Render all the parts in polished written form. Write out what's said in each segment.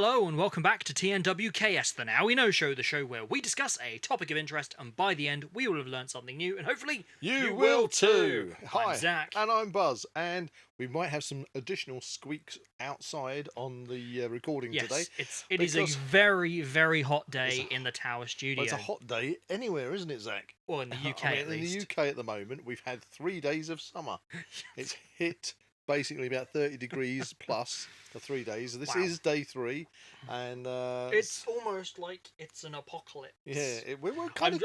Hello and welcome back to TNWKS, the Now We Know Show, the show where we discuss a topic of interest and by the end we will have learned something new and hopefully you will too. Hi, I'm Zak. And I'm Buzz, and we might have some additional squeaks outside on the recording today. It is a very, very hot day in the Tower studio. Well, it's a hot day anywhere, isn't it, Zak? Well, in the UK at least. In the UK at the moment, we've had 3 days of summer. It's hit basically about 30 degrees plus for 3 days. This is day 3, and it's almost like it's an apocalypse. Yeah,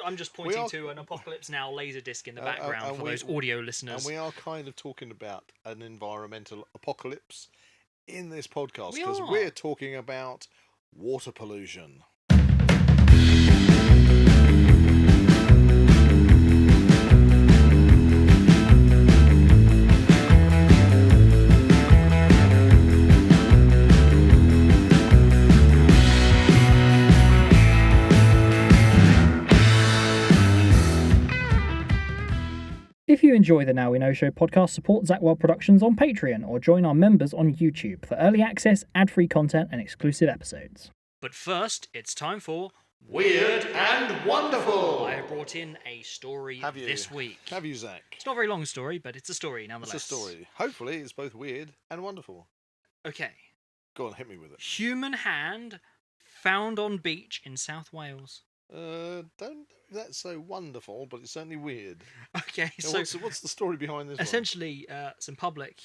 I'm just pointing to an Apocalypse Now laserdisc in the background for those audio listeners. And we are kind of talking about an environmental apocalypse in this podcast because we're talking about water pollution. If you enjoy the Now We Know Show podcast, support Zak Wylde Productions on Patreon or join our members on YouTube for early access, ad-free content and exclusive episodes. But first, it's time for Weird and Wonderful! I have brought in a story this week. Have you, Zak? It's not a very long story, but it's a story nonetheless. It's a story. Hopefully it's both weird and wonderful. Okay. Go on, hit me with it. Human hand found on beach in South Wales. Don't know if that's so wonderful, but it's certainly weird. Okay, so what's the story behind this essentially, some public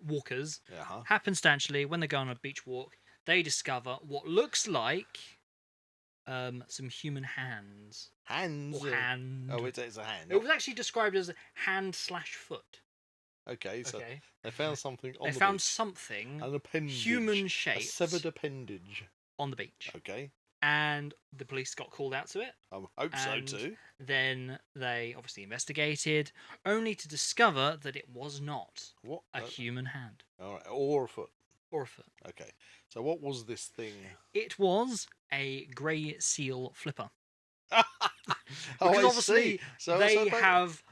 walkers, happenstantially, when they go on a beach walk, they discover what looks like some human hands. Hands? Or hand. Oh, it's a hand. It was actually described as hand/foot. Okay, so they found something on the beach. They found something, an appendage, human-shaped, a severed appendage on the beach. Okay. And the police got called out to it. I hope so too. Then they obviously investigated, only to discover that it was not a human hand. All right, or a foot. Or a foot. Okay. So what was this thing? It was a grey seal flipper. Because obviously they have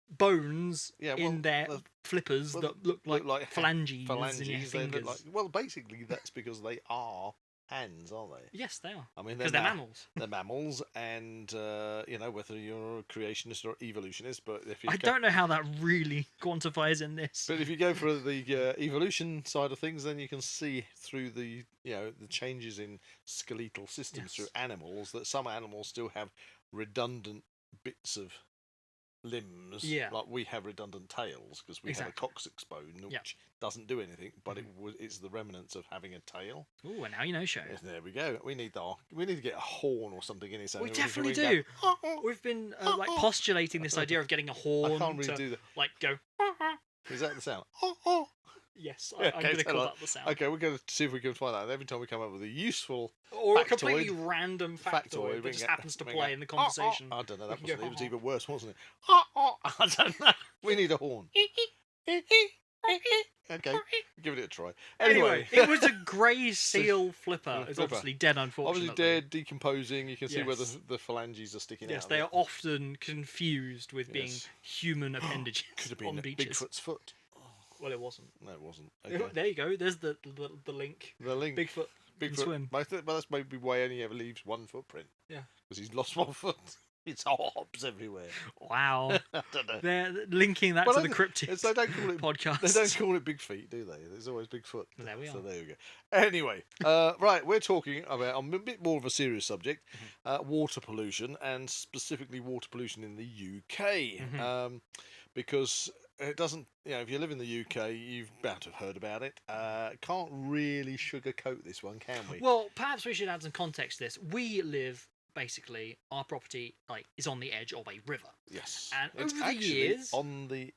bones in their flippers that look like phalanges in your fingers. Well, basically that's because they are hands, aren't they? Yes, they are. I mean, because they're mammals. They're mammals, and whether you're a creationist or evolutionist, but if you I don't know how that really quantifies in this. But if you go for the evolution side of things, then you can see through the the changes in skeletal systems through animals that some animals still have redundant bits of limbs, like we have redundant tails because we have a coccyx bone which doesn't do anything, but it's the remnants of having a tail. Ooh, and Now You Know Show. Yes, there we go. We need to get a horn or something in it. So we definitely do. We've been postulating this idea of getting a horn. I can't really do that. Like go. Is that the sound? Yes, I'm going to call that the sound. Okay, we're going to see if we can find that. Every time we come up with a useful or factoid, a completely random factoid that just happens to play in the conversation. I don't know. It was even worse, wasn't it? I don't know. We need a horn. Okay, give it a try. Anyway, it was a grey seal flipper. It's obviously dead, unfortunately. Obviously dead, decomposing. You can see where the phalanges are sticking out. Yes, they are often confused with being human appendages. Could have been Bigfoot's foot. Well, it wasn't. No, it wasn't. Okay. There you go. There's the link. The link. Bigfoot can swim. But that's maybe why he only ever leaves one footprint. Yeah. Because he's lost one foot. It's hops everywhere. Wow. I don't know. They're linking that to the cryptids they don't call it, podcast. They don't call it Big Feet, do they? There's always Big Foot. Well, there we are. So there you go. Anyway, right, we're talking about a bit more of a serious subject, water pollution, and specifically water pollution in the UK. Because it doesn't, if you live in the UK, you've bound to have heard about it. Can't really sugarcoat this one, can we? Well, perhaps we should add some context to this. We live, basically, our property is on the edge of a river. Yes. And it's over the actually years, on the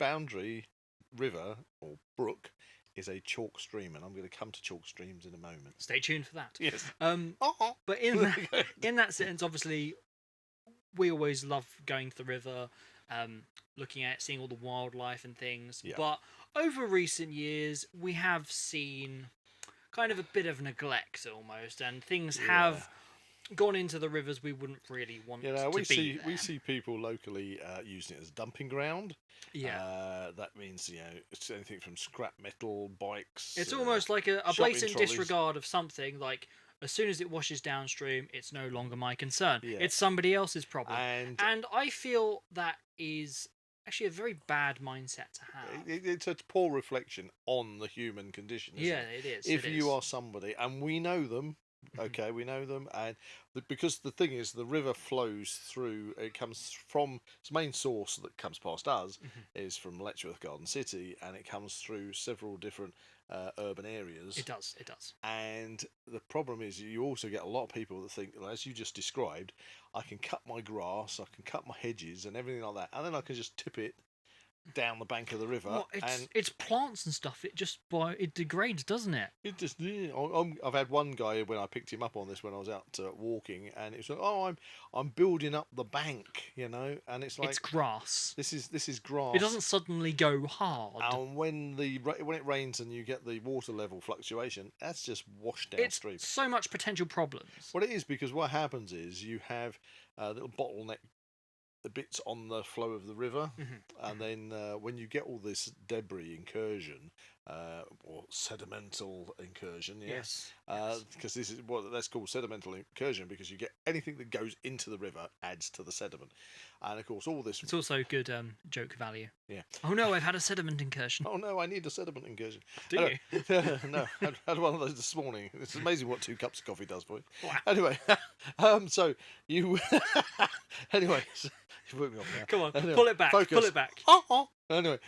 boundary river or brook is a chalk stream, and I'm going to come to chalk streams in a moment. Stay tuned for that. Yes. But in that sense, obviously, we always love going to the river, looking at seeing all the wildlife and things. Yeah. But over recent years, we have seen kind of a bit of neglect almost, and things have gone into the rivers we wouldn't really want You know, to be we there. see people locally using it as a dumping ground. Yeah. That means, you know, it's anything from scrap metal, bikes. It's almost like a shopping blatant trolleys. disregard of something. Like, as soon as it washes downstream, it's no longer my concern. Yeah. It's somebody else's problem. And I feel that is actually a very bad mindset to have. it's a poor reflection on the human condition. Isn't It is. If you are somebody, and we know them, okay, we know them, and because the thing is, the river flows through. It comes from its main source that comes past us is from Letchworth Garden City, and it comes through several different urban areas. It does. It does. And the problem is, you also get a lot of people that think, well, as you just described, I can cut my grass, I can cut my hedges, and everything like that, and then I can just tip it down the bank of the river. Well, it's plants and stuff. It degrades, doesn't it? It just. I've had one guy when I picked him up on this when I was out walking, and it's like, oh, I'm building up the bank, you know, and it's like It's grass. This is grass. It doesn't suddenly go hard. And when it rains and you get the water level fluctuation, that's just washed downstream. It's so much potential problems. Well, it is, because what happens is you have little bottleneck the bits on the flow of the river, and then when you get all this debris incursion or sedimental incursion, Yes. because this is what that's called, sedimental incursion, because you get anything that goes into the river adds to the sediment, and of course all this. It's also good joke value. Yeah. Oh no, I've had a sediment incursion. Oh no, I need a sediment incursion. Do you? No, I had one of those this morning. It's amazing what 2 cups of coffee does for you. Wow. Anyway, so you. Anyway, you put me off now. Come on, Anyway, pull it back. focus. Pull it back. Anyway,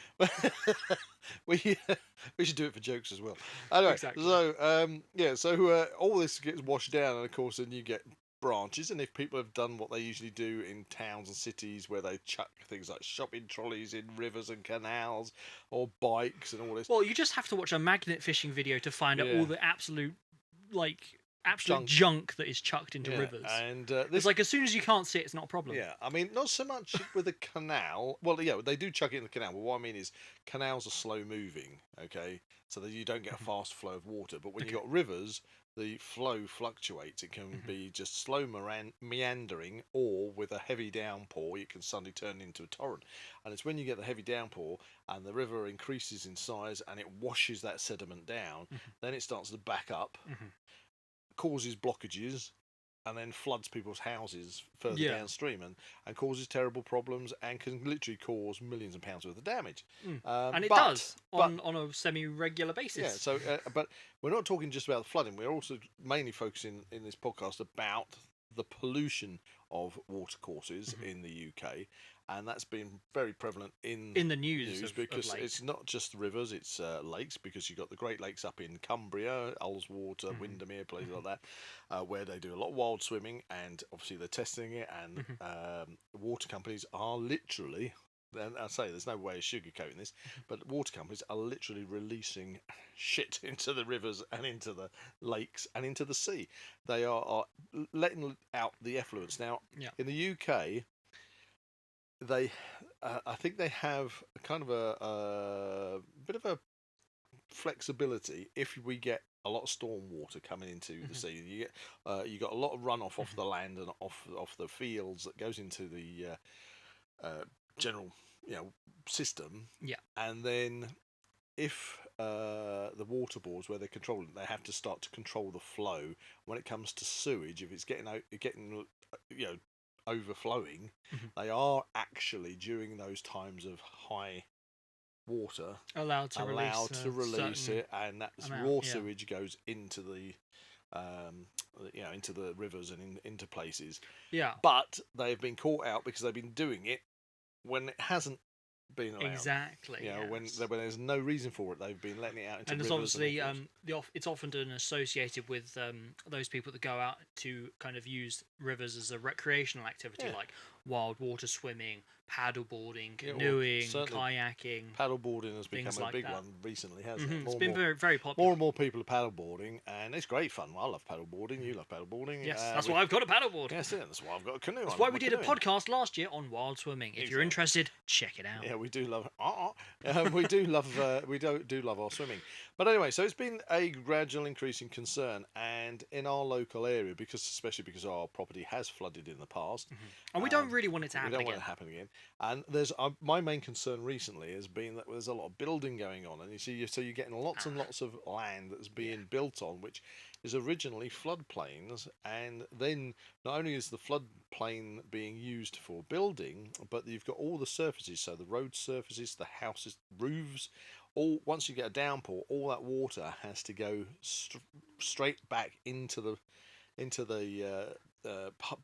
we should do it for jokes as well. Anyway, Exactly. so all this gets washed down, and of course then you get branches, and if people have done what they usually do in towns and cities where they chuck things like shopping trolleys in rivers and canals, or bikes and all this. Well, you just have to watch a magnet fishing video to find out all the absolute Junk. junk that is chucked into rivers. And It's like, as soon as you can't see it, it's not a problem. yeah, I mean, not so much with a canal. Well, yeah, they do chuck it in the canal. But what I mean is, canals are slow moving, okay, so that you don't get a fast flow of water. But when you've got rivers, the flow fluctuates. It can be just slow meandering, or with a heavy downpour, it can suddenly turn into a torrent. And it's when you get the heavy downpour and the river increases in size and it washes that sediment down, then it starts to back up, causes blockages, and then floods people's houses further downstream, and causes terrible problems, and can literally cause millions of pounds worth of damage. And it does on a semi-regular basis. Yeah, so but we're not talking just about the flooding. We're also mainly focusing in this podcast about the pollution of watercourses in the UK, and that's been very prevalent in the news because of late. it's not just rivers, it's lakes, because you've got the Great Lakes up in Cumbria, Ullswater, Windermere, places like that, where they do a lot of wild swimming, and obviously they're testing it, and water companies are literally, and I say there's no way of sugarcoating this, but water companies are literally releasing shit into the rivers and into the lakes and into the sea. They are letting out the effluents. Now, in the UK, I think they have kind of a bit of a flexibility. If we get a lot of storm water coming into the sea, you got a lot of runoff off the land and off the fields that goes into the general system. Yeah, and then if the water boards, where they control it, they have to start to control the flow when it comes to sewage. If it's getting overflowing, they are actually, during those times of high water, allowed to release it, and that raw sewage goes into the into the rivers and into places. Yeah, but they've been caught out because they've been doing it when it hasn't been allowed. Exactly. When there's no reason for it, they've been letting it out into and rivers. And there's obviously it's often associated with those people that go out to kind of use rivers as a recreational activity, like wild water swimming, paddleboarding, Yeah, well, canoeing, certainly kayaking. paddleboarding has become things a like big that. one recently, hasn't it? It's More been and more, very, very more popular. and more people are paddleboarding, and it's great fun. I love paddleboarding. You love paddleboarding. Yes, that's why I've got a paddleboard. Yes, yeah, that's why I've got a canoe. That's why we did a podcast last year on wild swimming. If you're interested, check it out. Yeah, we do love. We do love. We do love our swimming. But anyway, so it's been a gradual increase in concern, and in our local area, especially because our property has flooded in the past, And we don't really want it to happen we don't again. want it to happen again. And there's my main concern recently has been that there's a lot of building going on, and you're getting lots and lots of land that's being built on, which is originally floodplains, and then not only is the floodplain being used for building, but you've got all the surfaces, so the road surfaces, the houses, roofs. All once you get a downpour, all that water has to go straight back into the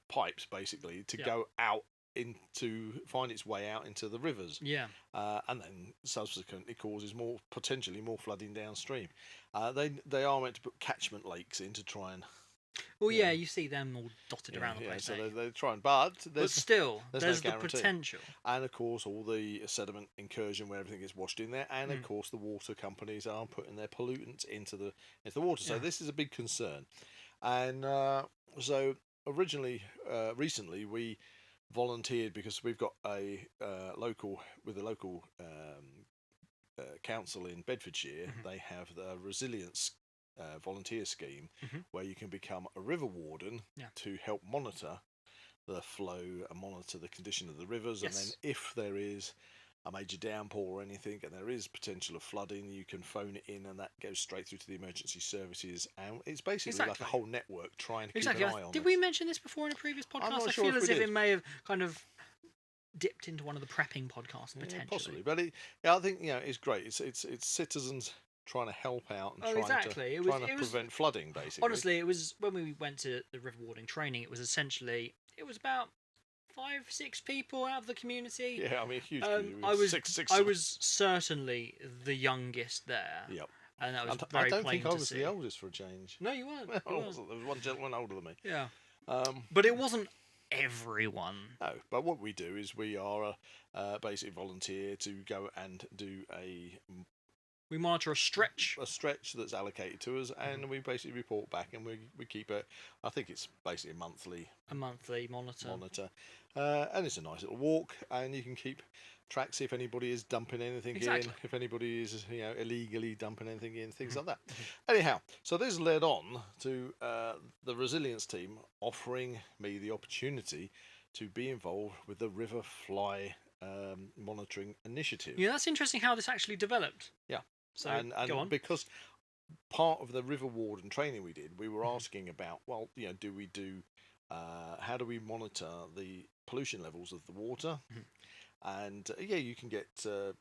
pipes, basically, to go out to find its way out into the rivers. Yeah. And then subsequently causes potentially more flooding downstream. They are meant to put catchment lakes in to try and. Well, yeah, you see them all dotted around the place. So they're trying, but still, there's no the potential. And of course, all the sediment incursion where everything gets washed in there, and of course, the water companies are putting their pollutants into the water. So this is a big concern. And so recently, we volunteered because we've got a local council in Bedfordshire. They have the resilience volunteer scheme where you can become a river warden to help monitor the flow and monitor the condition of the rivers. And then if there is a major downpour or anything and there is potential of flooding, you can phone it in and that goes straight through to the emergency services, and it's basically like a whole network trying to keep an eye on. Did we mention this before in a previous podcast? I'm not I sure feel if as we if did. it may have kind of dipped into one of the prepping podcasts potentially. Possibly, but I think it's great. It's citizens trying to help out and trying to prevent flooding, basically. Honestly, it was when we went to the river warding training. It was about 5-6 people out of the community. Yeah, I mean, a huge. I was certainly the youngest there. Yep. And that was very plain to see. I don't think I was the oldest for a change. No, you weren't. There was one gentleman older than me. Yeah. But it wasn't everyone. No, but what we do is we are basically volunteer to go and do we monitor a stretch that's allocated to us, and we basically report back, and we keep it. I think it's basically a monthly monitor, and it's a nice little walk, and you can keep track, see if anybody is dumping anything in, if anybody is illegally dumping anything in, things like that. Anyhow, so this led on to the resilience team offering me the opportunity to be involved with the River Fly monitoring initiative. Yeah, that's interesting how this actually developed. Yeah. So and go on. Because part of the river warden training we did, we were asking about, do we do, how do we monitor the pollution levels of the water? And you can get the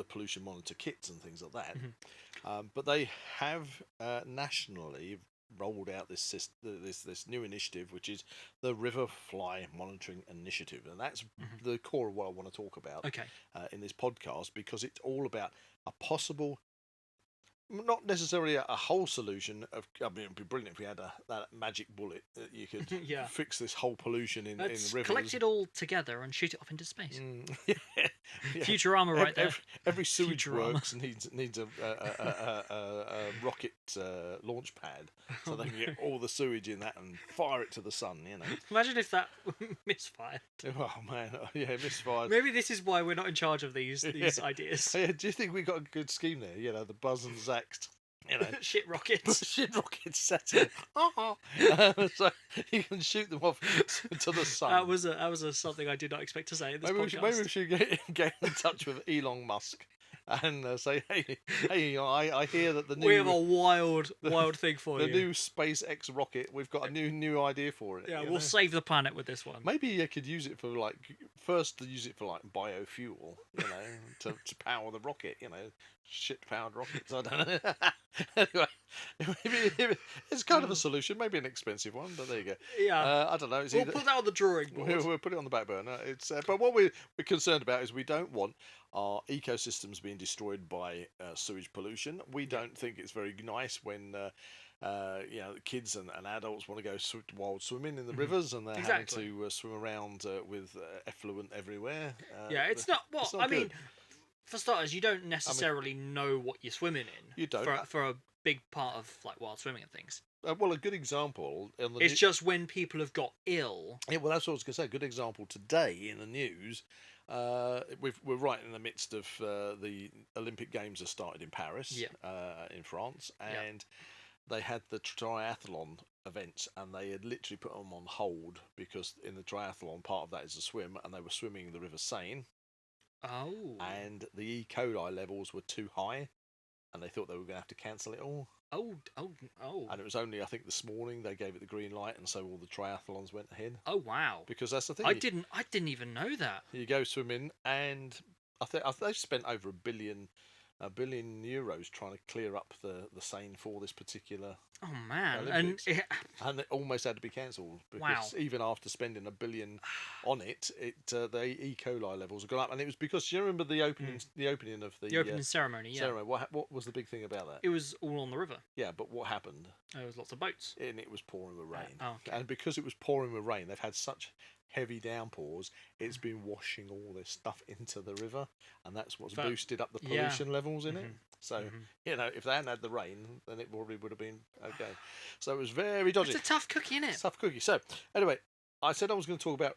pollution monitor kits and things like that. But they have nationally rolled out this new initiative, which is the River Fly Monitoring Initiative, and that's the core of what I want to talk about in this podcast, because it's all about a possible, not necessarily a whole solution of. I mean, it'd be brilliant if we had that magic bullet that you could fix this whole pollution in rivers. Collect it all together and shoot it off into space. Yeah. Futurama, right there. Every sewage works needs a rocket launch pad, so they can get all the sewage in that and fire it to the sun. Imagine if that misfired. Oh man, misfired. Maybe this is why we're not in charge of these ideas. Yeah, do you think we got a good scheme there? The Buzz and Zak. Shit rockets. Shit rockets set in. So you can shoot them off to the sun. That was something I did not expect to say in this podcast. Maybe we should get in touch with Elon Musk and say, hey, I hear that we have a wild thing for you. The new SpaceX rocket. We've got a new idea for it. Yeah, we'll save the planet with this one. Maybe you could use it for biofuel. to power the rocket. Shit powered rockets. I don't know. Anyway, It's kind of a solution, maybe an expensive one, but there you go. Yeah. I don't know. It's We'll either, put that on the drawing board. we'll put it on the back burner. It's but what we're concerned about is we don't want our ecosystems being destroyed by sewage pollution. We don't think it's very nice when kids and adults want to go wild swimming in the rivers, and they're having to swim around with effluent everywhere. Yeah, it's not. Well, it's not I good. mean, for starters, you don't necessarily know what you're swimming in. You don't. For a big part of like wild swimming and things. Well, a good example. It's just when people have got ill. Yeah, well, that's what I was going to say. A good example today in the news. We're right in the midst of the Olympic Games have started in Paris, in France, and they had the triathlon events, and they had literally put them on hold because in the triathlon part of that is a swim, and they were swimming the River Seine. Oh. And the E. coli levels were too high, and they thought they were going to have to cancel it all. Oh. And it was only, I think, this morning they gave it the green light, and so all the triathlons went ahead. Oh wow! Because that's the thing. I didn't even know that. You go swimming, and I think they've spent over a billion euros trying to clear up the Seine for this particular. Oh man! Olympics. And it almost had to be cancelled because even after spending $1 billion on it, the E. coli levels have gone up, and it was because you remember the opening of the opening ceremony. Yeah. Ceremony. What was the big thing about that? It was all on the river. Yeah, but what happened? There was lots of boats, and it was pouring with rain. Okay. And because it was pouring with rain, they've had such heavy downpours, it's been washing all this stuff into the river, and that's what's boosted up the pollution levels in it. So, if they hadn't had the rain, then it probably would have been okay. So it was very dodgy. It's a tough cookie, isn't it? Tough cookie. So, anyway, I said I was going to talk about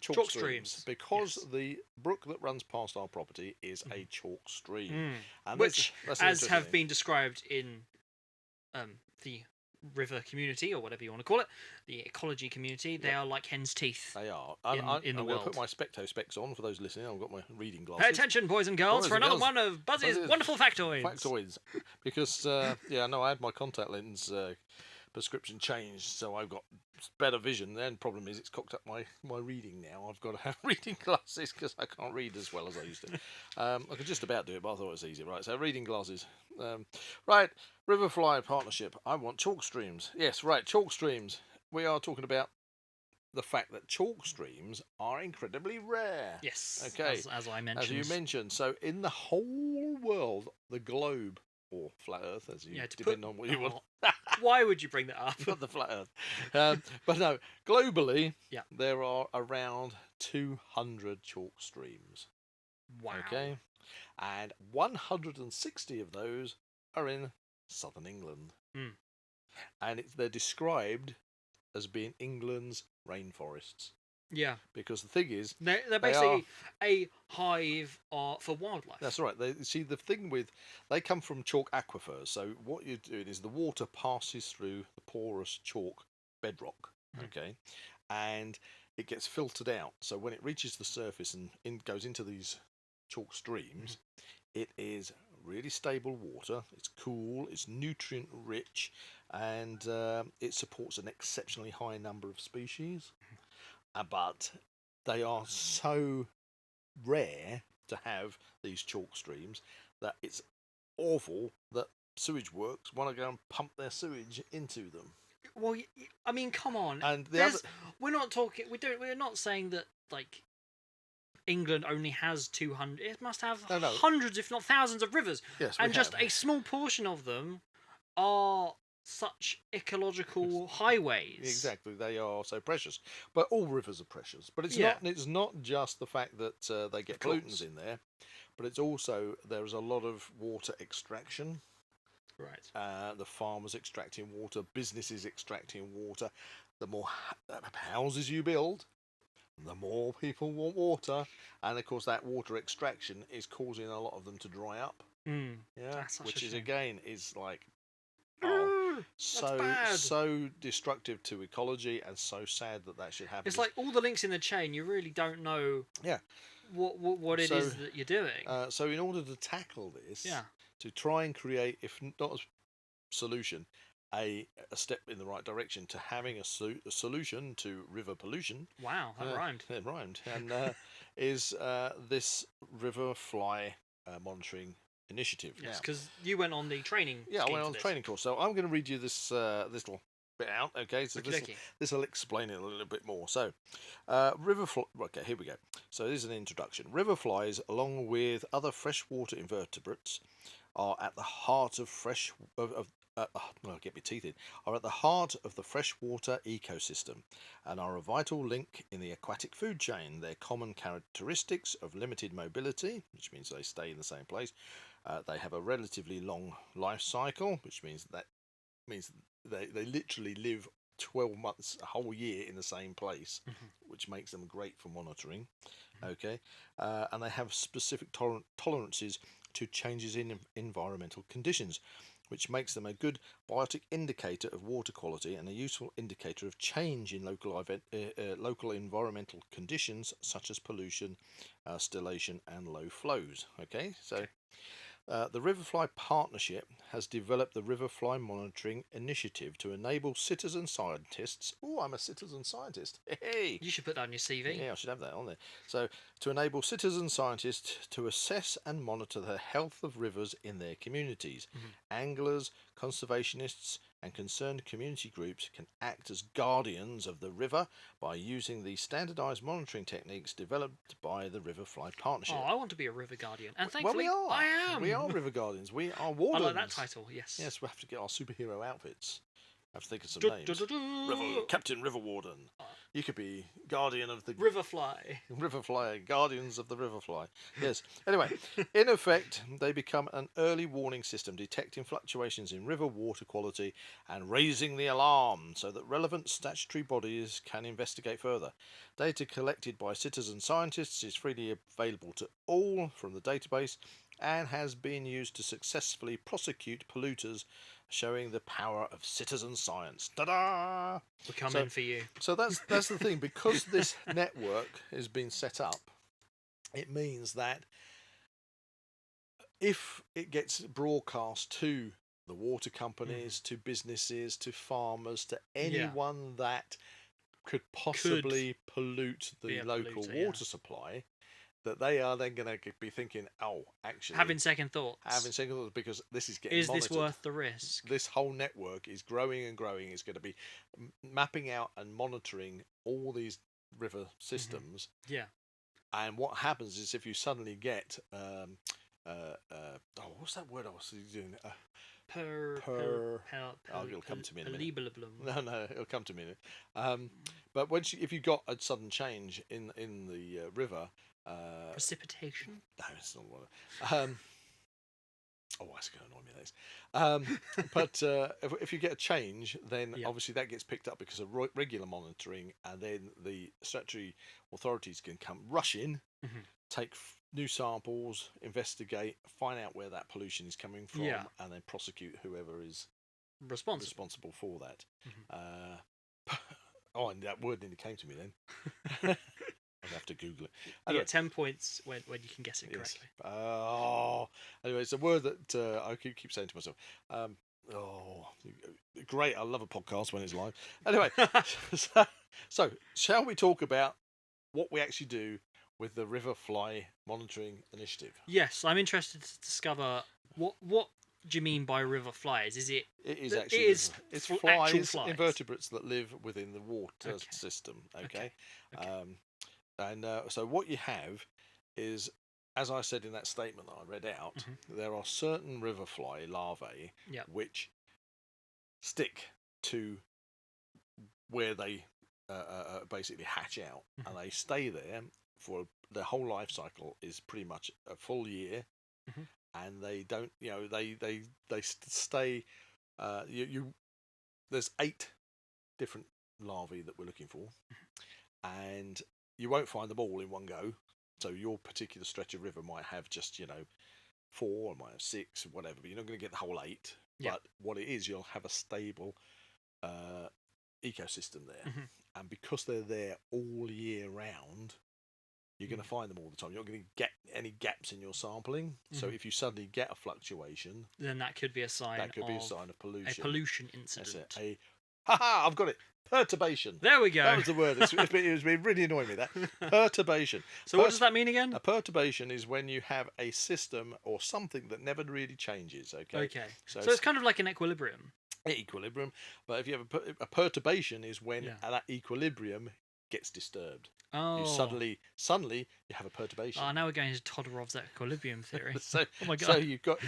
chalk streams because the brook that runs past our property is a chalk stream. And which, that's as have been described in the river community, or whatever you want to call it, the ecology community, they are like hen's teeth. They are. In the world. I'll put my specto specs on for those listening. I've got my reading glasses. Pay attention, boys and girls, for another one of Buzz's wonderful factoids. Factoids. Because, I had my contact lens prescription changed, so I've got better vision. The problem is it's cocked up my reading now. I've got to have reading glasses because I can't read as well as I used to. I could just about do it, but I thought it was easy. Right, so reading glasses. Right, Riverfly partnership. I want chalk streams. Yes, right, chalk streams. We are talking about the fact that chalk streams are incredibly rare. Yes, okay, as I mentioned. As you mentioned. So in the whole world, the globe, or flat Earth, as you depending on what you want. Why would you bring that up? Not the flat Earth. But no, globally, there are around 200 chalk streams. Wow. Okay, and 160 of those are in southern England, and they're described as being England's rainforests. Yeah, because the thing is, they're basically a hive for wildlife. That's right. See, the thing they come from chalk aquifers. So what you're doing is the water passes through the porous chalk bedrock, okay, and it gets filtered out. So when it reaches the surface and goes into these chalk streams, it is really stable water. It's cool. It's nutrient rich, and it supports an exceptionally high number of species. But they are so rare to have these chalk streams that it's awful that sewage works want to go and pump their sewage into them. Well, I mean, come on. And we're not talking. We're not saying that like England only has 200. It must have hundreds, if not thousands, of rivers. Yes, and just a small portion of them are such ecological highways. Exactly, they are so precious. But all rivers are precious. But it's not just the fact that they get pollutants in there, but it's also there's a lot of water extraction. Right. The farmers extracting water, businesses extracting water. The more houses you build, the more people want water, and of course that water extraction is causing a lot of them to dry up. Which is again is like so destructive to ecology, and so sad that should happen. It's like all the links in the chain. You really don't know. What it is that you're doing. So in order to tackle this, to try and create, if not a solution, a step in the right direction to having a solution to river pollution. Wow, that rhymed. It rhymed, and is this river fly monitoring initiative. Yes, Now, because you went on the training. yeah, I scheme went for on the this. training course, so I'm going to read you this little bit out. Okay, so Okey-dokey. this will explain it a little bit more. So, okay, here we go. So this is an introduction. River flies, along with other freshwater invertebrates, are at the heart of get my teeth in. Are at the heart of the freshwater ecosystem, and are a vital link in the aquatic food chain. Their common characteristics of limited mobility, which means they stay in the same place. They have a relatively long life cycle, which means they literally live 12 months, a whole year in the same place, which makes them great for monitoring. Okay, and they have specific tolerances to changes in environmental conditions, which makes them a good biotic indicator of water quality and a useful indicator of change in local environmental conditions such as pollution, stillation, and low flows. Okay, so. The Riverfly Partnership has developed the Riverfly Monitoring Initiative to enable citizen scientists. Oh, I'm a citizen scientist. Hey! You should put that on your CV. Yeah, I should have that on there. So, to enable citizen scientists to assess and monitor the health of rivers in their communities. Anglers, conservationists, and concerned community groups can act as guardians of the river by using the standardised monitoring techniques developed by the Riverfly Partnership. Oh, I want to be a river guardian, and Well, we thankfully are. I am. We are river guardians. We are I wardens. like that title. Yes. Yes, we have to get our superhero outfits. I have to think of some names. Captain River Warden. You could be guardian of the Riverfly. Riverfly, guardians of the Riverfly. Yes. Anyway, in effect, they become an early warning system detecting fluctuations in river water quality and raising the alarm so that relevant statutory bodies can investigate further. Data collected by citizen scientists is freely available to all from the database and has been used to successfully prosecute polluters, showing the power of citizen science. Ta-da! We're coming for you. So that's the thing. Because this network has been set up, it means that if it gets broadcast to the water companies, to businesses, to farmers, to anyone that could possibly pollute the local water supply, that they are then going to be thinking, oh, actually... Having second thoughts. Because this is getting monitored. Is this worth the risk? This whole network is growing and growing. It's going to be mapping out and monitoring all these river systems. Yeah. And what happens is if you suddenly get... what's that word I was doing? It'll come to me in a minute. No, it'll come to me in a minute. But if you got a sudden change in the river... precipitation? No, it's not one. That's going to annoy me. But if you get a change, then obviously that gets picked up because of regular monitoring, and then the statutory authorities can come rush in, take new samples, investigate, find out where that pollution is coming from, and then prosecute whoever is responsible for that. And that word nearly came to me then. I'd have to Google it. You get 10 points when you can guess it correctly. Anyway, it's a word that I keep saying to myself. Great! I love a podcast when it's live. Anyway, so shall we talk about what we actually do with the Riverfly Monitoring Initiative? Yes, I'm interested to discover what do you mean by river flies? Is it? It is actually. It's flies, invertebrates that live within the water system. Okay. So what you have is, as I said in that statement that I read out, there are certain riverfly larvae which stick to where they basically hatch out, and they stay there for their whole life cycle is pretty much a full year, and they don't, they stay. There's 8 different larvae that we're looking for, and you won't find them all in one go. So your particular stretch of river might have just 4, or might have 6, whatever. But you're not going to get the whole 8. But what it is, you'll have a stable ecosystem there, and because they're there all year round, you're going to find them all the time. You're not going to get any gaps in your sampling. So if you suddenly get a fluctuation, then that could be a sign. That could be a sign of pollution. A pollution incident. That's it. Ha! I've got it. Perturbation. There we go. That was the word. It's been really annoying me, that. Perturbation. So what does that mean again? A perturbation is when you have a system or something that never really changes, okay? Okay. So it's kind of like an equilibrium. Equilibrium. But if you have a perturbation is when that equilibrium gets disturbed. Oh. You suddenly you have a perturbation. Oh, now we're going to Todorov's equilibrium theory. So, oh my god. So you've got...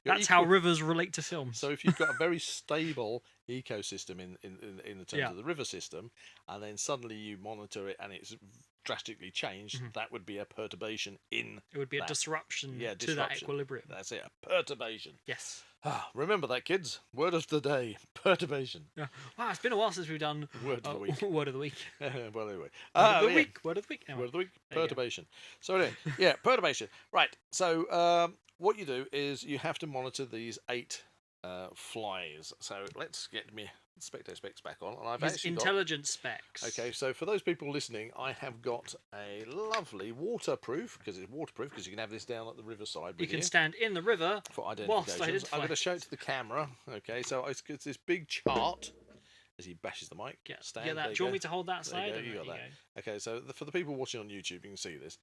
That's how rivers relate to films. So if you've got a very stable ecosystem in the terms of the river system, and then suddenly you monitor it and it's drastically changed, that would be a perturbation in. It would be a disruption to that equilibrium. That's it, a perturbation. Yes. Remember that, kids. Word of the day: perturbation. Yeah. Wow, it's been a while since we've done word of the week. Word of the week. Well, anyway. Word of the week. Anyway. Word of the week. Perturbation. So anyway, perturbation. Right. So what you do is you have to monitor these 8 flies. So let's get me Specto specs back on, and I've actually intelligent specs. Okay, so for those people listening, I have got a lovely waterproof, because it's waterproof, because you can have this down at the riverside. You can stand in the river for identification. I'm going to show it to the camera. Okay, so it's this big chart. As he bashes the mic. Yeah, that. Do you want me to hold that side? You got that. Okay, so for the people watching on YouTube, you can see this.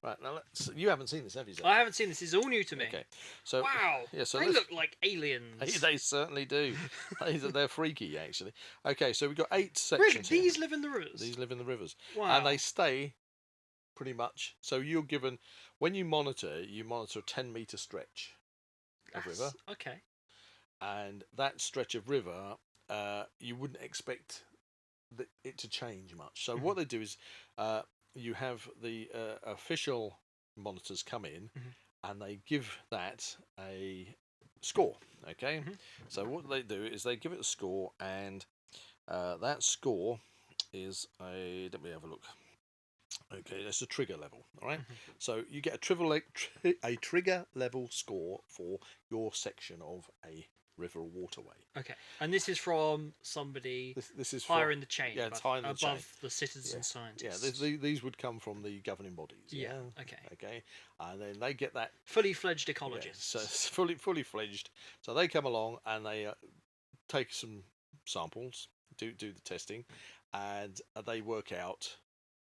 Right, now you haven't seen this, have you, Zak? I haven't seen this. This is all new to me. Okay, so wow, yeah, so they look like aliens. They certainly do. They're freaky, actually. Okay, so we've got 8 sections. Really? These live in the rivers. These live in the rivers. Wow. And they stay pretty much. So you're given, when you monitor a 10-meter stretch of river. Okay. And that stretch of river, you wouldn't expect it to change much. So what they do is you have the official monitors come in and they give that a score. Okay, so what they do is they give it a score, and that score is let me have a look. Okay, that's a trigger level. All right, so you get a trigger level score for your section of a river or waterway. Okay, and this is from somebody this is higher in the chain. Yeah, it's higher in the chain. Above the citizen scientists. Yeah, these would come from the governing bodies. Yeah. Okay, and then they get that fully fledged ecologists. So it's fully fledged. So they come along and they take some samples, do the testing, and they work out.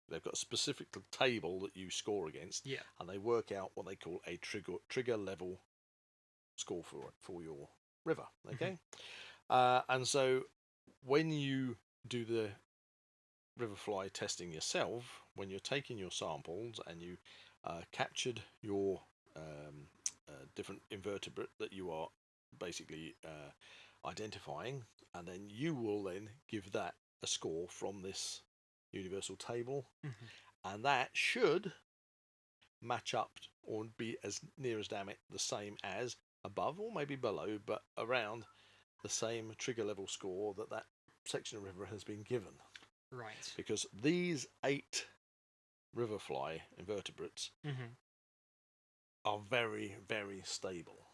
They've got a specific table that you score against. Yeah. And they work out what they call a trigger level score for your river. Okay, and so when you do the river fly testing yourself, when you're taking your samples and you captured your different invertebrate that you are basically identifying, and then you will then give that a score from this universal table, and that should match up or be as near as damn it the same as above or maybe below, but around the same trigger level score that section of river has been given. Right. Because these 8 river fly invertebrates are very, very stable.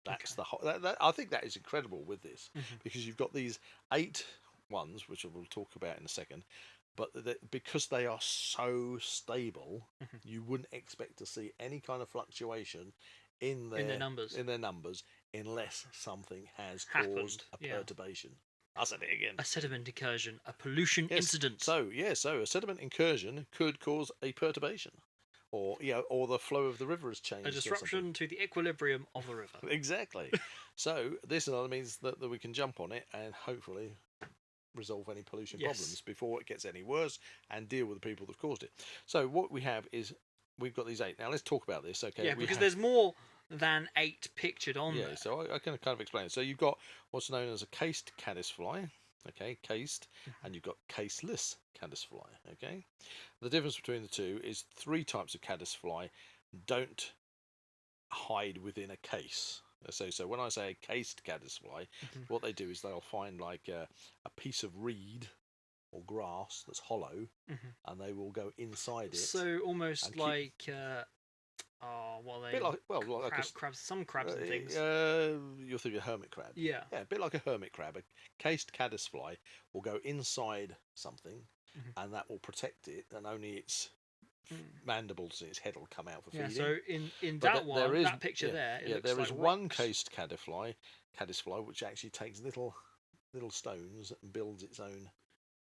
That's the whole. I think that is incredible with this, because you've got these 8 ones, which we'll talk about in a second. But because they are so stable, you wouldn't expect to see any kind of fluctuation in their numbers unless something has caused a perturbation. I'll say it again. A sediment incursion, a pollution incident. So a sediment incursion could cause a perturbation, or the flow of the river has changed. A disruption to the equilibrium of the river. Exactly. So this means that we can jump on it and hopefully resolve any pollution problems before it gets any worse, and deal with the people that have caused it. So what we have is we've got these 8. Now let's talk about this. Okay. Yeah, because there's more than 8 pictured on there. Yeah, so I can kind of explain it. So you've got what's known as a cased caddisfly. Okay, cased, and you've got caseless caddisfly. Okay, the difference between the two is 3 types of caddisfly don't hide within a case. So when I say a cased caddisfly, what they do is they'll find like a piece of reed or grass that's hollow, and they will go inside it. So almost like what are they? Like crabs. Some crabs and things. You're thinking a hermit crab. Yeah. Yeah, a bit like a hermit crab. A cased caddisfly will go inside something, and that will protect it, and only its mandibles and its head will come out for feeding. Yeah, so in that picture there, there is one cased caddisfly which actually takes little little stones and builds its own.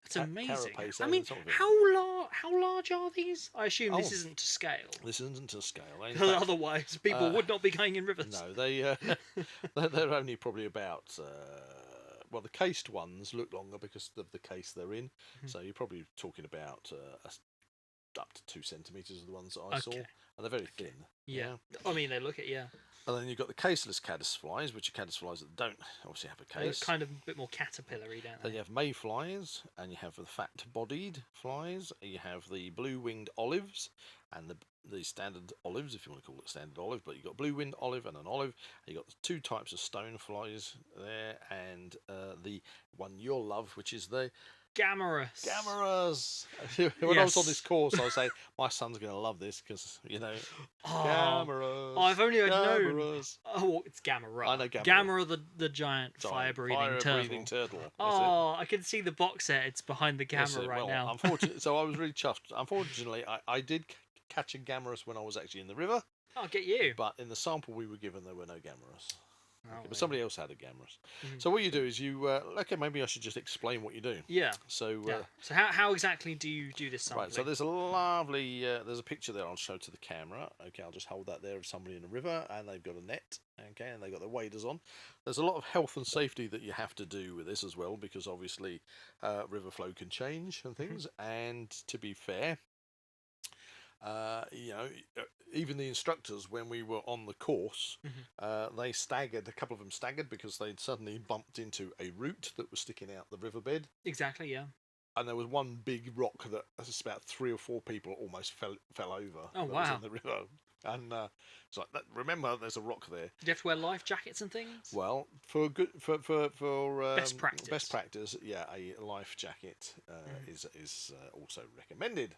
That's amazing. Carapace I over mean, the top of it. how large are these? I assume this isn't to scale. This isn't to scale. In Because fact, otherwise, people would not be going in rivers. no, they're only probably about. Well, the cased ones look longer because of the case they're in. So you're probably talking about up to 2 centimeters of the ones that I saw, and they're very thin. Yeah. I mean, they look at And then you've got the caseless caddisflies, which are caddisflies that don't obviously have a case. They're kind of a bit more caterpillar-y, don't they? Then you have mayflies, and you have the fat-bodied flies. You have the blue-winged olives, and the standard olives, if you want to call it standard olive. But you've got blue-winged olive and an olive. And you've got 2 types of stone flies there, and the one you'll love, which is the Gammarus. Gammarus. When I was on this course, I was saying my son's going to love this because Gammarus. I've only known. Gammarus. Oh, it's Gammara. I know Gammara. Gammara, the giant fire-breathing turtle. That's Oh, I can see the box set. It's behind the That's Gammara it. right Well, now. Unfortunately, so I was really chuffed. Unfortunately, I did catch a Gammarus when I was actually in the river, I'll get you. but in the sample we were given, there were no Gammarus. Oh, But somebody else had a Gammarus. So what you do is you maybe I should just explain what you do. Yeah. So So how exactly do you do this sampling? right, so there's a lovely there's a picture there I'll show to the camera. Okay, I'll just hold that there of somebody in a river, and they've got a net. Okay, and they've got their waders on. There's a lot of health and safety that you have to do with this as well, because obviously river flow can change and things. And to be fair, even the instructors, when we were on the course, they staggered. A couple of them staggered because they'd suddenly bumped into a root that was sticking out the riverbed. Exactly, yeah. And there was one big rock that was about 3 or 4 people almost fell over. Oh, that wow. was in the river. And it's like, remember, there's a rock there. Do you have to wear life jackets and things? Well, for best practice, yeah, a life jacket is also recommended.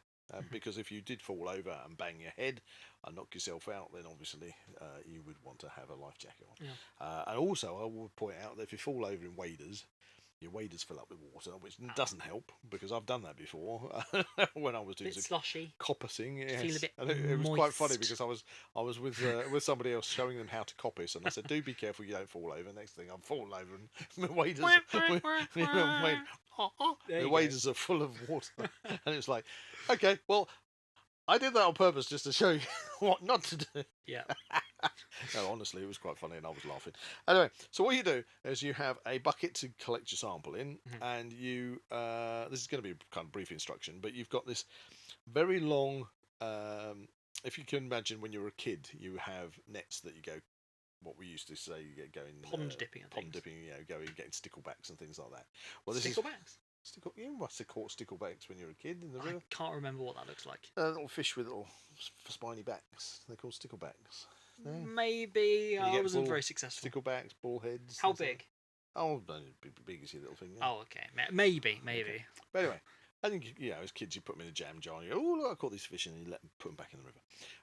Because if you did fall over and bang your head and knock yourself out, then obviously you would want to have a life jacket on. Yeah. And also, I would point out that if you fall over in waders, your waders fill up with water, which doesn't help, because I've done that before when I was doing some slushy. coppicing. Yes. Feel a bit And it was quite funny moist. because I was with somebody else showing them how to coppice, and I said, "Do be careful you don't fall over." Next thing, I'm falling over, and my waders, the waders are full of water, and it's like, okay, well, I did that on purpose just to show you what not to do. Yeah. No, honestly, it was quite funny, and I was laughing. Anyway, so what you do is you have a bucket to collect your sample in, and you this is going to be a kind of brief instruction, but you've got this very long. If you can imagine, when you were a kid, you have nets that you go. What we used to say, you get going Pond dipping. pond dipping, going getting sticklebacks and things like that. Well, this Sticklebacks? you must have caught sticklebacks when you were a kid in the river. I can't remember what that looks like. Little fish with little spiny backs. They're called sticklebacks. Yeah. Maybe I wasn't very successful. Sticklebacks, bullheads. How big? Oh, big as your little finger. Oh, okay. Maybe. Okay. But anyway, I think as kids you put them in a jam jar and you go, oh look, I caught these fish, and you put them back in the river.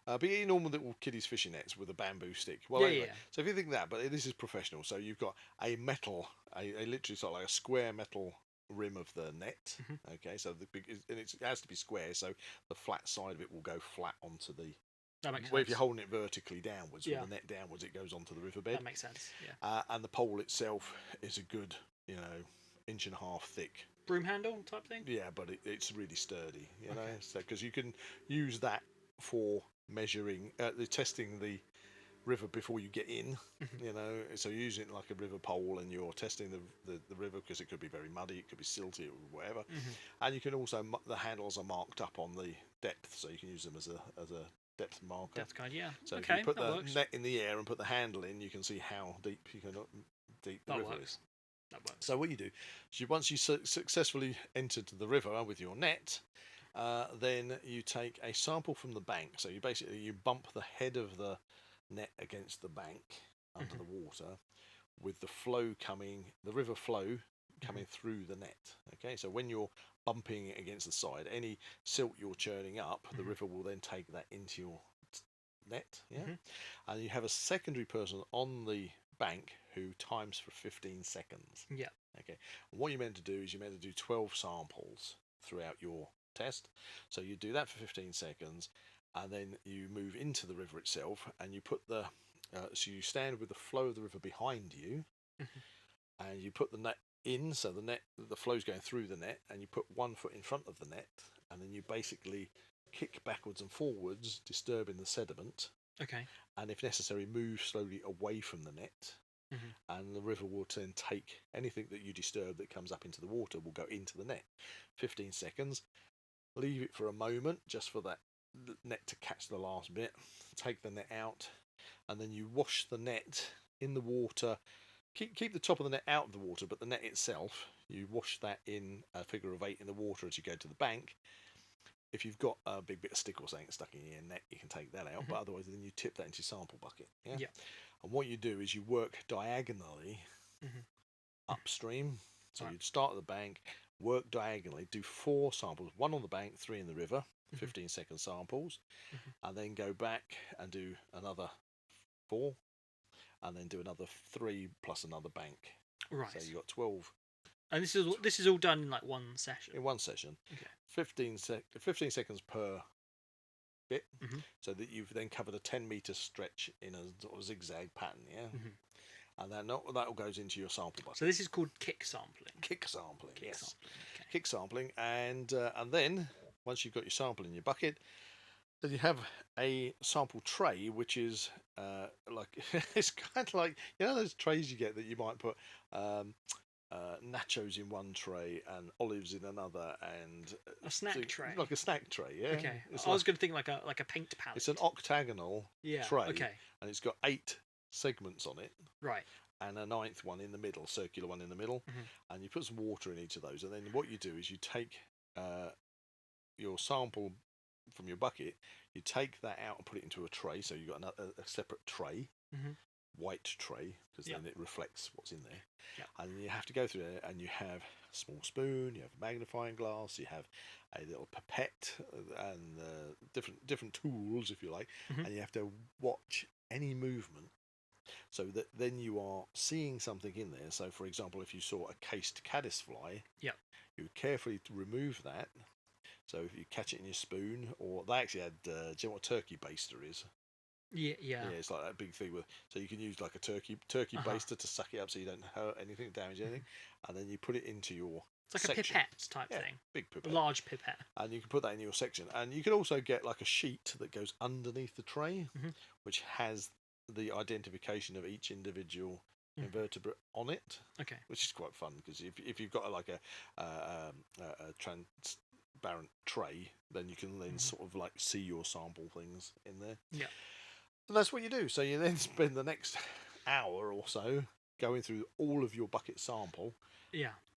But you normal little kiddies fishing nets with a bamboo stick. Well, anyway, so if you think that, but this is professional. So you've got a metal, a literally sort of like a square metal rim of the net. Okay, so it has to be square, so the flat side of it will go flat onto the. That makes sense. Well, if you're holding it vertically downwards, Yeah. with the net downwards, it goes onto the riverbed. That makes sense. Yeah. And the pole itself is a good, 1.5 inches thick. Broom handle type thing. Yeah, but it's really sturdy, know. So because you can use that for measuring, testing the river before you get in, So you're using it like a river pole, and you're testing the river because it could be very muddy, it could be silty, or whatever. And you can also the handles are marked up on the depth, so you can use them as a depth marker. Depth guide, yeah. So okay, if you put the works. net in the air and put the handle in, you can see how deep the river is. That works. So what you do is once you successfully entered the river with your net, then you take a sample from the bank. So you bump the head of the net against the bank under the water, with the river flow coming through the net. Okay, so when you're bumping it against the side, any silt you're churning up, the river will then take that into your net. And you have a secondary person on the bank who times for 15 seconds. Yeah. Okay. And what you're meant to do is 12 samples throughout your test. So you do that for 15 seconds, and then you move into the river itself, and you put so you stand with the flow of the river behind you, and you put the net in, so the flow's going through the net, and you put 1 foot in front of the net, and then you basically kick backwards and forwards, disturbing the sediment. Okay. And if necessary, move slowly away from the net. And the river will then take anything that you disturb that comes up into the water will go into the net. 15 seconds. Leave it for a moment just for that net to catch the last bit. Take the net out, and then you wash the net in the water. Keep the top of the net out of the water, but the net itself, you wash that in a figure of 8 in the water as you go to the bank. If you've got a big bit of stick or something stuck in your net, you can take that out. But otherwise, then you tip that into your sample bucket. Yeah. And what you do is you work diagonally upstream. So you'd start at the bank, work diagonally, do 4 samples, 1 on the bank, 3 in the river, 15-second samples, and then go back and do another 4, and then do another 3 plus another bank. Right. So you got 12. And this is all done in like one session. In one session. Okay. 15 seconds per bit, so that you've then covered a 10-meter stretch in a sort of zigzag pattern, and then that all goes into your sample bucket. So this is called kick sampling. Kick sampling, yes. Sampling. Okay. Kick sampling, and then once you've got your sample in your bucket, then you have a sample tray, which is like it's kind of like, you know, those trays you get that you might put nachos in one tray and olives in another, and a snack tray, like a snack tray. Yeah. Okay. I was going to think like a paint palette. It's an octagonal tray. Okay. And it's got 8 segments on it. Right. And a 9th one in the middle, circular one in the middle, and you put some water in each of those. And then what you do is you take your sample from your bucket, you take that out and put it into a tray. So you've got a separate tray. White tray, because then it reflects what's in there, and then you have to go through it, and you have a small spoon, you have a magnifying glass, you have a little pipette, and different tools, if you like, and you have to watch any movement, so that then you are seeing something in there. So, for example, if you saw a cased caddisfly, you would carefully remove that. So if you catch it in your spoon, or they actually had, do you know what a turkey baster is? Yeah, it's like that big thing so you can use like a turkey baster to suck it up so you don't hurt anything, damage anything, and then you put it into your It's like section. a pipette type thing. Big pipette. A large pipette. And you can put that in your section. And you can also get like a sheet that goes underneath the tray, which has the identification of each individual invertebrate on it. Okay. Which is quite fun, because if you've got like a transparent tray, then you can then sort of like see your sample things in there. Yeah. And that's what you do. So you then spend the next hour or so going through all of your bucket sample,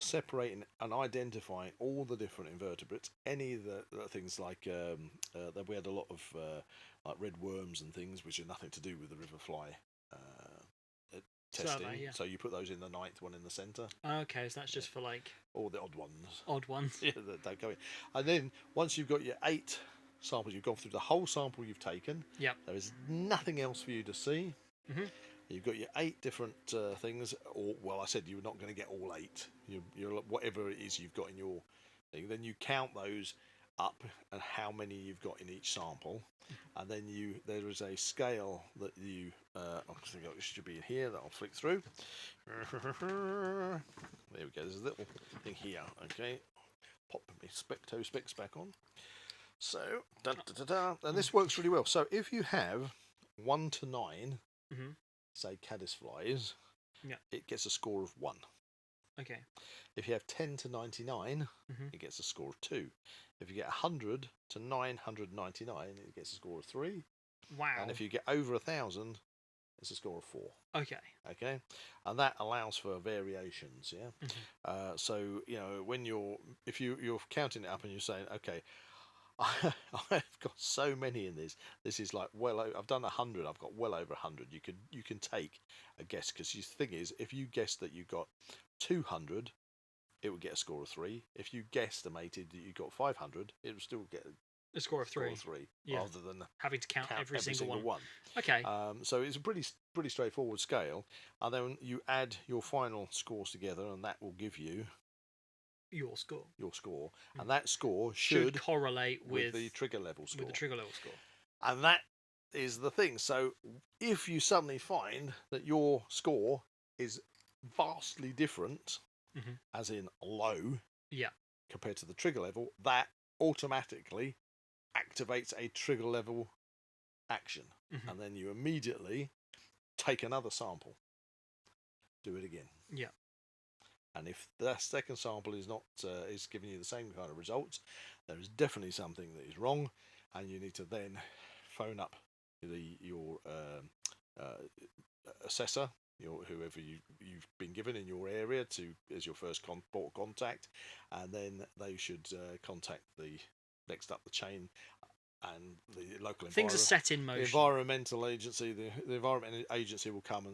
separating and identifying all the different invertebrates. Any of the things like we had a lot of like red worms and things, which are nothing to do with the river fly testing. Survey, so you put those in the 9th one in the centre. Okay, so that's just for like all the odd ones. Odd ones. Yeah, that don't go in. And then once you've got your 8 samples, you've gone through the whole sample you've taken. Yep. There is nothing else for you to see. You've got your 8 different things, or well, I said you're not going to get all 8. You're whatever it is you've got in your thing. Then you count those up and how many you've got in each sample, and then there is a scale that you. I think it should be in here that I'll flick through. There we go. There's a little thing here. Okay, pop my specto specs back on. So, and this works really well. So if you have 1 to 9, say caddisflies, it gets a score of 1. Okay. If you have 10 to 99, it gets a score of 2. If you get 100 to 999, it gets a score of 3. Wow. And if you get over 1,000, it's a score of 4. Okay. Okay. And that allows for variations, yeah? So, you know, when you're counting it up and you're saying, okay, I've got so many in this. This is like I've done 100. I've got well over 100. You can take a guess, because the thing is, if you guess that you got 200, it would get a score of 3. If you guesstimated that you got 500, it would still get a score of 3. Rather than having to count every single one. Okay. So it's a pretty straightforward scale, and then you add your final scores together, and that will give you your score, and that score should correlate with the trigger level score. Score. And that is the thing. So if you suddenly find that your score is vastly different as in low, Yeah. compared to the trigger level, that automatically activates a trigger level action, and then you immediately take another sample, do it again. Yeah. And if the second sample is not is giving you the same kind of results, there is definitely something that is wrong, and you need to then phone up your assessor, whoever you've been given in your area as your first port of contact, and then they should contact the next up the chain and the local things are set in motion. The environmental agency, the environmental agency will come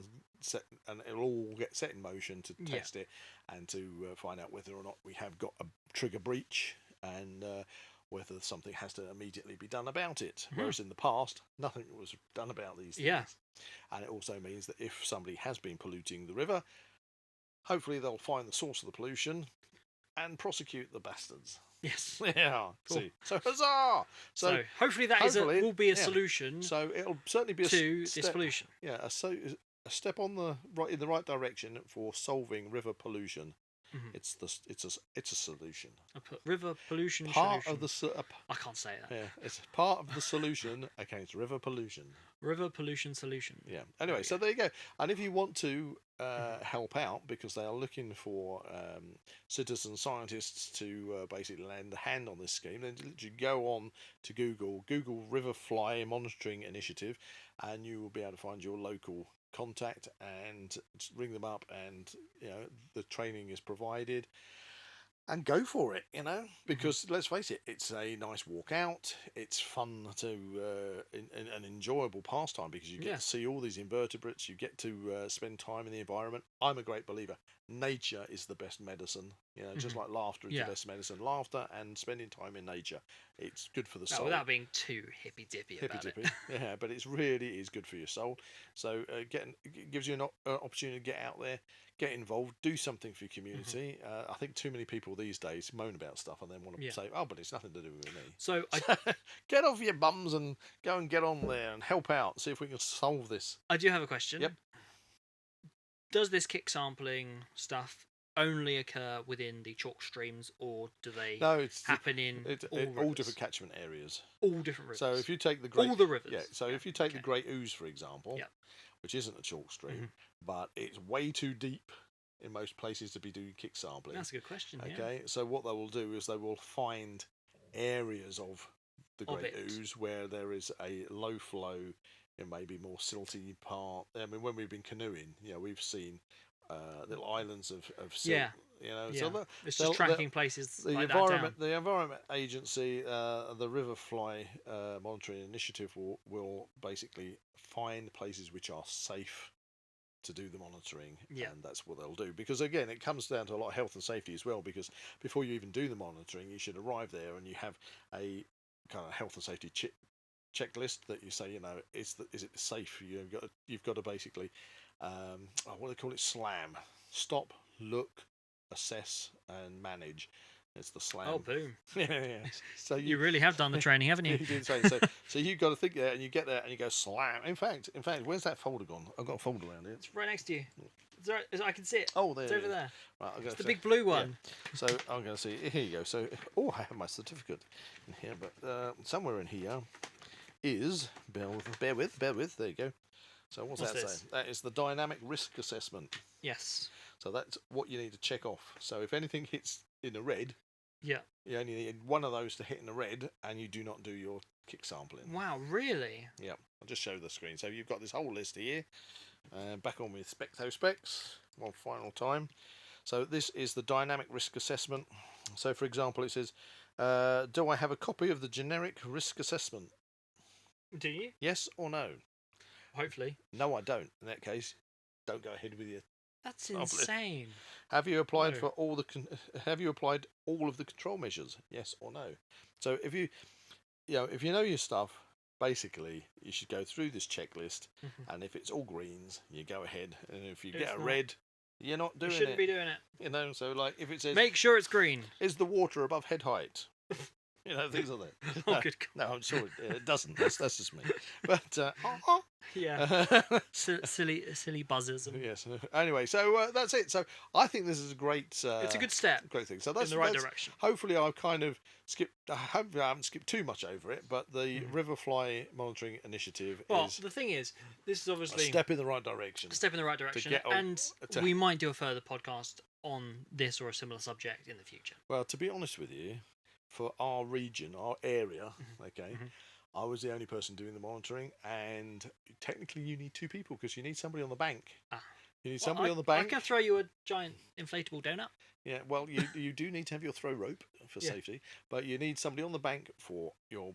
and it'll all get set in motion to test it and to find out whether or not we have got a trigger breach and whether something has to immediately be done about it. Whereas in the past, nothing was done about these things. Yeah. And it also means that if somebody has been polluting the river, hopefully they'll find the source of the pollution and prosecute the bastards. Yes. Yeah. Cool. See. So huzzah! So hopefully that will be a solution. So it'll certainly be this pollution. Yeah. A step in the right direction for solving river pollution. It's a solution. I put river pollution Part solution. of the I can't say that. Yeah, it's part of the solution against river pollution. River pollution solution. Yeah. Anyway, so there you go. And if you want to help out, because they are looking for citizen scientists to basically lend a hand on this scheme, then literally go on to Google River Fly Monitoring Initiative, and you will be able to find your local contact and ring them up, and the training is provided, and go for it, because let's face it, it's a nice walk out, it's fun to an enjoyable pastime, because you get to see all these invertebrates, you get to spend time in the environment. I'm a great believer, nature is the best medicine, just like laughter is the best medicine. Laughter and spending time in nature, it's good for the soul. Without being too hippy dippy about it. Yeah, but it really is good for your soul. So it gives you an opportunity to get out there, get involved, do something for your community. I think too many people these days moan about stuff and then want to say, "Oh, but it's nothing to do with me." So get off your bums and go and get on there and help out. See if we can solve this. I do have a question. Yep. Does this kick sampling stuff only occur within the chalk streams, or do they happen in all different catchment areas? All different rivers. So if you take all the rivers. Yeah. So if you take the Great Ooze, for example, which isn't a chalk stream, but it's way too deep in most places to be doing kick sampling. That's a good question. Okay. So what they will do is they will find areas of the Great Ooze where there is a low flow, maybe more silty part. I mean, when we've been canoeing, we've seen little islands of silt. So it's just tracking places the like environment, the Environment Agency, the River Fly Monitoring Initiative will basically find places which are safe to do the monitoring, and that's what they'll do. Because again, it comes down to a lot of health and safety as well. Because before you even do the monitoring, you should arrive there and you have a kind of health and safety checklist that you say, is it safe? You've got to basically, what do they call it? SLAM: stop, look, assess, and manage. It's the SLAM. Oh, boom! Yeah. So you really have done the training, haven't you? You did say so. So you've got to think there, and you get there, and you go SLAM. In fact, where's that folder gone? I've got a folder around here. It's right next to you. I can see it. Oh, there. It's over there. Right, it's the big blue one. Yeah. So I'm going to see. Here you go. So, I have my certificate in here, but somewhere in here is bear with. There you go. So what's that saying? That is the dynamic risk assessment. Yes. So that's what you need to check off. So if anything hits in the red, you only need one of those to hit in the red, and you do not do your kick sampling. Wow, really? Yeah. I'll just show the screen. So you've got this whole list here. Back on with specs one final time. So this is the dynamic risk assessment. So for example, it says, do I have a copy of the generic risk assessment? Do you? Yes or no? Hopefully. No, I don't. In that case, don't go ahead with your. That's insane. Have you applied for all the? Have you applied all of the control measures? Yes or no? So if you know your stuff, basically you should go through this checklist, and if it's all greens, you go ahead, and if you get a red, you're not doing it. You shouldn't be doing it. So like if it says, make sure it's green. Is the water above head height? Things like that. Oh, good God. No, I'm sure it doesn't. That's just me. But Yeah. silly buzzers. Yes. Anyway, so that's it. So I think this is a great. It's a good step. Great thing. So that's in the right direction. Hopefully, I've kind of skipped. I hope I haven't skipped too much over it. But the Riverfly Monitoring Initiative is. The thing is, this is obviously a step in the right direction. A step in the right direction, we might do a further podcast on this or a similar subject in the future. Well, to be honest with you, for our region, our area, okay, I was the only person doing the monitoring, and technically you need two people because you need somebody on the bank. You need somebody on the bank. I can throw you a giant inflatable donut. Yeah, well, you do need to have your throw rope for safety, but you need somebody on the bank for your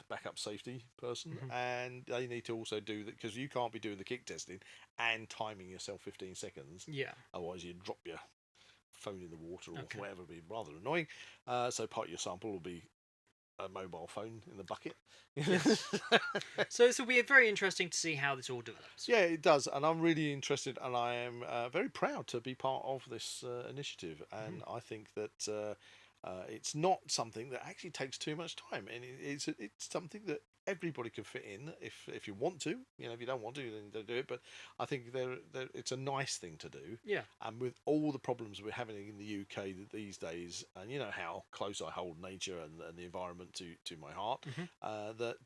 backup safety person, and they need to also do that because you can't be doing the kick testing and timing yourself 15 seconds. Yeah. Otherwise, you'd drop your phone in the water or whatever. It'd be rather annoying. So part of your sample will be a mobile phone in the bucket. Yes. So this will be very interesting to see how this all develops. Yeah, it does, and I'm really interested, and I am very proud to be part of this initiative, and I think that it's not something that actually takes too much time, and it's something that everybody can fit in if you want to. If you don't want to, then don't do it. But I think it's a nice thing to do. Yeah. And with all the problems we're having in the UK these days, and you know how close I hold nature and the environment to my heart,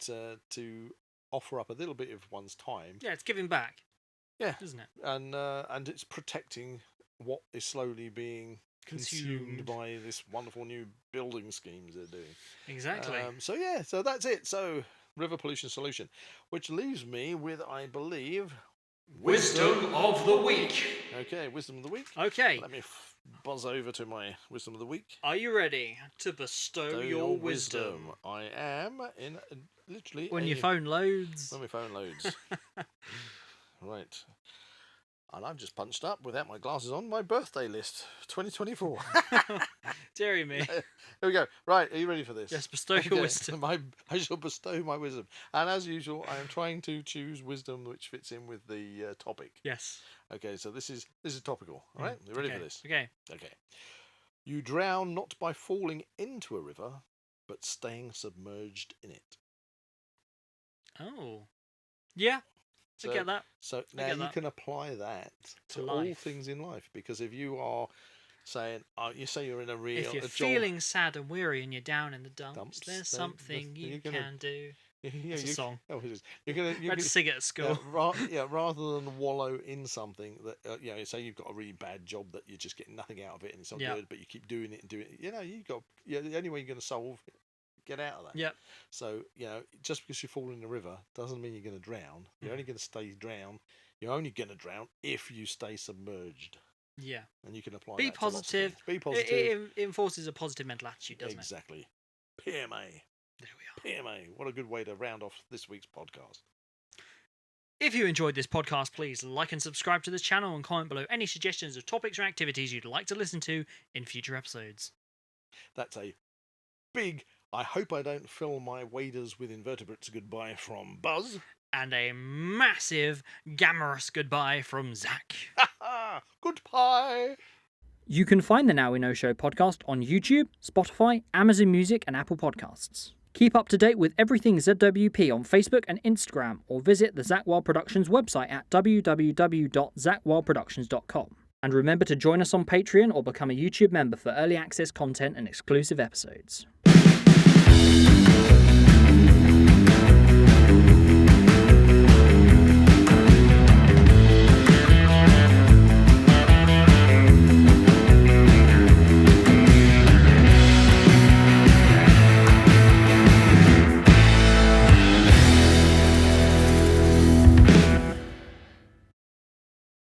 to offer up a little bit of one's time. Yeah, it's giving back. Yeah, isn't it? And it's protecting what is slowly being consumed by this wonderful new building schemes they're doing. Exactly. So that's it. So river pollution solution, which leaves me with, I believe, Wisdom of the Week. Okay, wisdom of the week. Okay. Let me buzz over to my wisdom of the week. Are you ready to bestow your wisdom? I am in literally when your phone loads. When my phone loads. Right. And I've just punched up, without my glasses on, my birthday list, 2024. Deary me. Here we go. Right, are you ready for this? Yes, bestow your wisdom. I shall bestow my wisdom. And as usual, I am trying to choose wisdom which fits in with the topic. Yes. Okay, so this is topical. All right, you ready for this? Okay. Okay. You drown not by falling into a river, but staying submerged in it. Oh. Yeah. I get that. So now you can apply that to all things in life, because if you are saying, you say you're in a real... If you're feeling sad and weary and you're down in the dumps there's something you can do. It's a song. Oh, it is. You had to sing it at school. Rather than wallow in something that, say you've got a really bad job that you're just getting nothing out of it and it's not good, but you keep doing it and doing it. The only way you're going to solve it, get out of that. Yeah. So, just because you fall in the river doesn't mean you're going to drown. You're only going to stay drown. You're only going to drown if you stay submerged. Yeah. And you can apply Be that positive. Be positive. It enforces a positive mental attitude, doesn't it? Exactly. PMA. There we are. PMA. What a good way to round off this week's podcast. If you enjoyed this podcast, please like and subscribe to this channel and comment below any suggestions of topics or activities you'd like to listen to in future episodes. That's a big... I hope I don't fill my waders with invertebrates goodbye from Buzz. And a massive gamorous goodbye from Zak. Goodbye. You can find the Now We Know Show podcast on YouTube, Spotify, Amazon Music and Apple Podcasts. Keep up to date with everything ZWP on Facebook and Instagram, or visit the Zak Wylde Productions website at www.zakwyldeproductions.com. And remember to join us on Patreon or become a YouTube member for early access content and exclusive episodes.